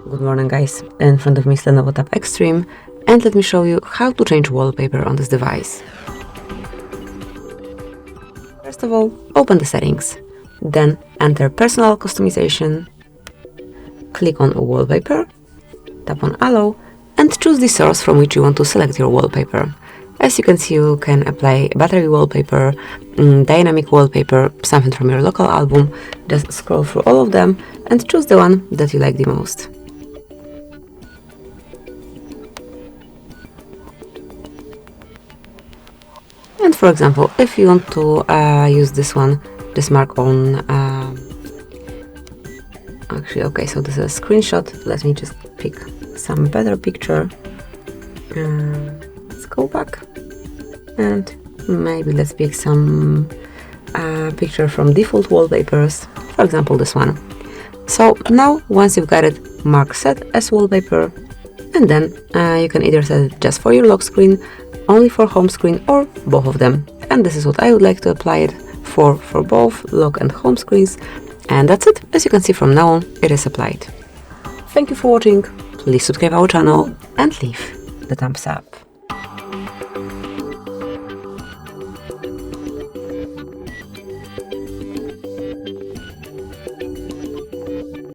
Good morning guys, in front of me is Lenovo Tab Extreme and let me show you how to change wallpaper on this device. First of all, open the settings, then enter personal customization, click on wallpaper, tap on allow and choose the source from which you want to select your wallpaper. As you can see, you can apply battery wallpaper, dynamic wallpaper, something from your local album. Just scroll through all of them and choose the one that you like the most. And for example, if you want to use this one, just mark on actually, okay, so this is a screenshot. Let me just pick some better picture. Let's go back and maybe let's pick some picture from default wallpapers, for example this one. So now once you've got it, mark set as wallpaper, and then you can either set it just for your lock screen, only for home screen, or both of them. And this is what I would like to apply it for both lock and home screens. And that's it. As you can see, from now on it is applied. Thank you for watching. Please subscribe our channel and leave the thumbs up.